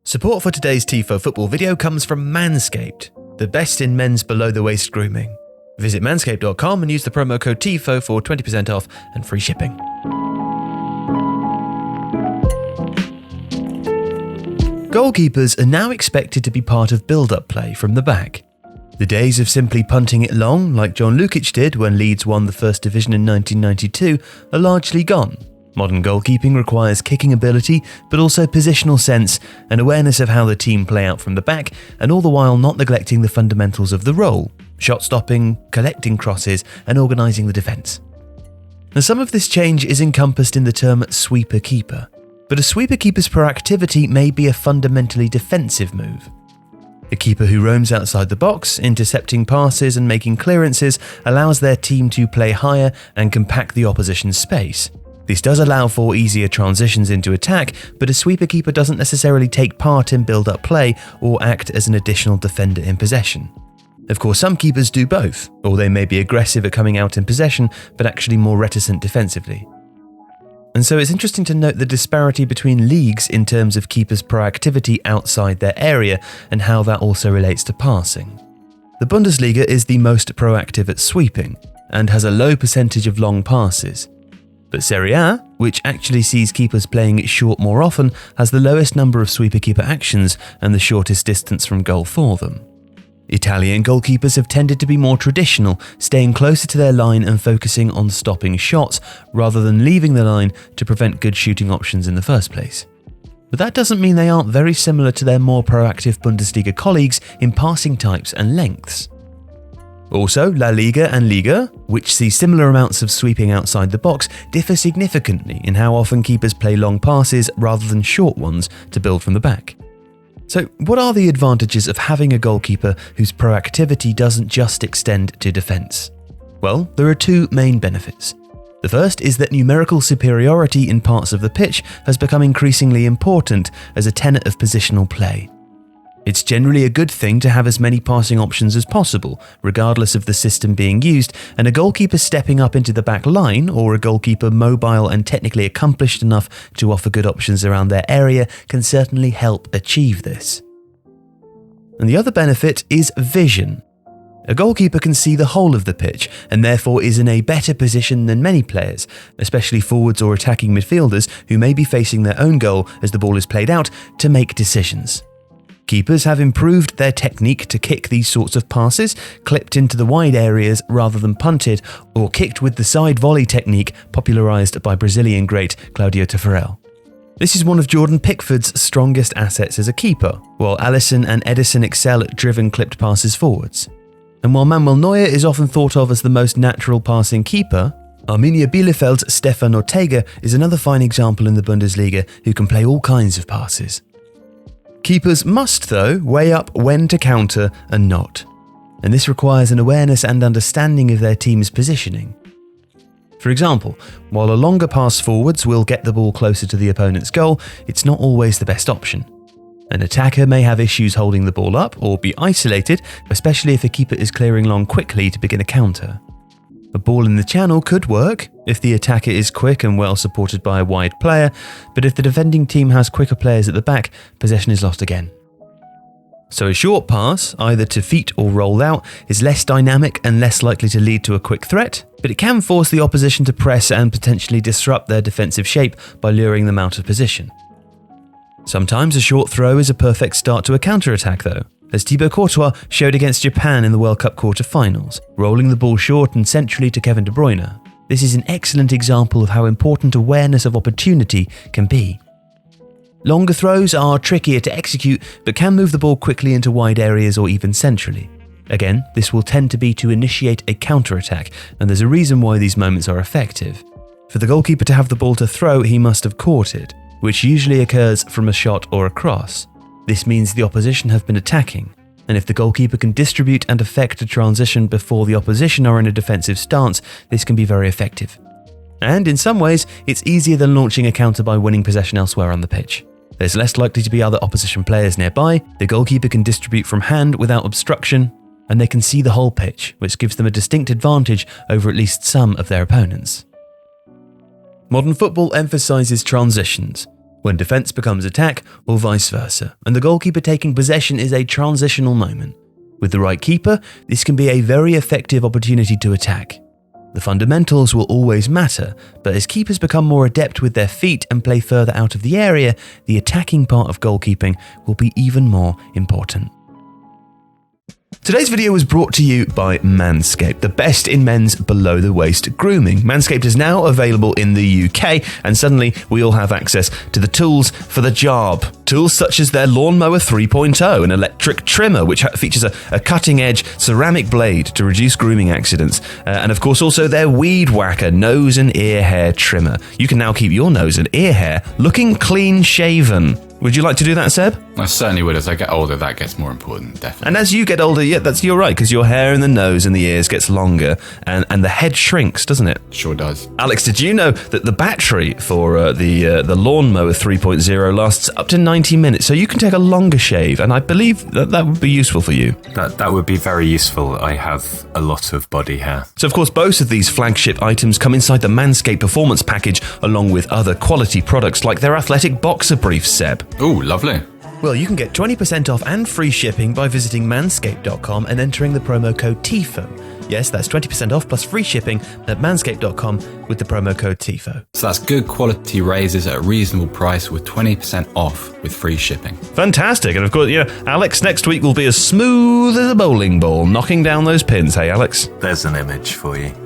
Support for today's Tifo Football video comes from Manscaped, the best in men's below-the-waist grooming. Visit manscaped.com and use the promo code TIFO for 20% off and free shipping. Goalkeepers are now expected to be part of build-up play from the back. The days of simply punting it long, like John Lukic did when Leeds won the First Division in 1992, are largely gone. Modern goalkeeping requires kicking ability, but also positional sense and awareness of how the team play out from the back, and all the while not neglecting the fundamentals of the role: shot stopping, collecting crosses, and organising the defence. Now, some of this change is encompassed in the term sweeper keeper, but a sweeper keeper's proactivity may be a fundamentally defensive move. A keeper who roams outside the box, intercepting passes and making clearances, allows their team to play higher and compact the opposition's space. This does allow for easier transitions into attack, but a sweeper keeper doesn't necessarily take part in build-up play or act as an additional defender in possession. Of course, some keepers do both, or they may be aggressive at coming out in possession, but actually more reticent defensively. And so it's interesting to note the disparity between leagues in terms of keepers' proactivity outside their area and how that also relates to passing. The Bundesliga is the most proactive at sweeping and has a low percentage of long passes. But Serie A, which actually sees keepers playing it short more often, has the lowest number of sweeper-keeper actions and the shortest distance from goal for them. Italian goalkeepers have tended to be more traditional, staying closer to their line and focusing on stopping shots rather than leaving the line to prevent good shooting options in the first place. But that doesn't mean they aren't very similar to their more proactive Bundesliga colleagues in passing types and lengths. Also, La Liga and Liga, which see similar amounts of sweeping outside the box, differ significantly in how often keepers play long passes rather than short ones to build from the back. So, what are the advantages of having a goalkeeper whose proactivity doesn't just extend to defence? Well, there are two main benefits. The first is that numerical superiority in parts of the pitch has become increasingly important as a tenet of positional play. It's generally a good thing to have as many passing options as possible, regardless of the system being used, and a goalkeeper stepping up into the back line, or a goalkeeper mobile and technically accomplished enough to offer good options around their area, can certainly help achieve this. And the other benefit is vision. A goalkeeper can see the whole of the pitch, and therefore is in a better position than many players, especially forwards or attacking midfielders who may be facing their own goal as the ball is played out, to make decisions. Keepers have improved their technique to kick these sorts of passes, clipped into the wide areas rather than punted, or kicked with the side volley technique popularised by Brazilian great Claudio Taffarel. This is one of Jordan Pickford's strongest assets as a keeper, while Alisson and Edison excel at driven clipped passes forwards. And while Manuel Neuer is often thought of as the most natural passing keeper, Arminia Bielefeld's Stefan Ortega is another fine example in the Bundesliga who can play all kinds of passes. Keepers must, though, weigh up when to counter and not, and this requires an awareness and understanding of their team's positioning. For example, while a longer pass forwards will get the ball closer to the opponent's goal, it's not always the best option. An attacker may have issues holding the ball up or be isolated, especially if a keeper is clearing long quickly to begin a counter. A ball in the channel could work if the attacker is quick and well supported by a wide player, but if the defending team has quicker players at the back, possession is lost again. So a short pass, either to feet or rolled out, is less dynamic and less likely to lead to a quick threat, but it can force the opposition to press and potentially disrupt their defensive shape by luring them out of position. Sometimes a short throw is a perfect start to a counter-attack though, as Thibaut Courtois showed against Japan in the World Cup quarter-finals, rolling the ball short and centrally to Kevin De Bruyne. This is an excellent example of how important awareness of opportunity can be. Longer throws are trickier to execute, but can move the ball quickly into wide areas or even centrally. Again, this will tend to be to initiate a counter-attack, and there's a reason why these moments are effective. For the goalkeeper to have the ball to throw, he must have caught it, which usually occurs from a shot or a cross. This means the opposition have been attacking, and if the goalkeeper can distribute and effect a transition before the opposition are in a defensive stance, this can be very effective. And in some ways, it's easier than launching a counter by winning possession elsewhere on the pitch. There's less likely to be other opposition players nearby, the goalkeeper can distribute from hand without obstruction, and they can see the whole pitch, which gives them a distinct advantage over at least some of their opponents. Modern football emphasises transitions, when defence becomes attack, or vice versa, and the goalkeeper taking possession is a transitional moment. With the right keeper, this can be a very effective opportunity to attack. The fundamentals will always matter, but as keepers become more adept with their feet and play further out of the area, the attacking part of goalkeeping will be even more important. Today's video was brought to you by Manscaped, the best in men's below-the-waist grooming. Manscaped is now available in the UK, and suddenly we all have access to the tools for the job. Tools such as their Lawnmower 3.0, an electric trimmer which features a cutting-edge ceramic blade to reduce grooming accidents, and of course also their Weed Whacker nose and ear hair trimmer. You can now keep your nose and ear hair looking clean-shaven. Would you like to do that, Seb? I certainly would. As I get older, that gets more important, definitely. And as you get older, yeah, you're right, because your hair in the nose and the ears gets longer, and the head shrinks, doesn't it? Sure does. Alex, did you know that the battery for the Lawnmower 3.0 lasts up to 90 minutes, so you can take a longer shave, and I believe that would be useful for you. That would be very useful. I have a lot of body hair. So, of course, both of these flagship items come inside the Manscaped Performance Package, along with other quality products like their athletic boxer briefs, Seb. Ooh, lovely. Well, you can get 20% off and free shipping by visiting manscaped.com and entering the promo code TIFO. Yes, that's 20% off plus free shipping at manscaped.com with the promo code TIFO. So that's good quality razors at a reasonable price with 20% off with free shipping. Fantastic. And of course, Alex, next week will be as smooth as a bowling ball, knocking down those pins. Hey, Alex? There's an image for you.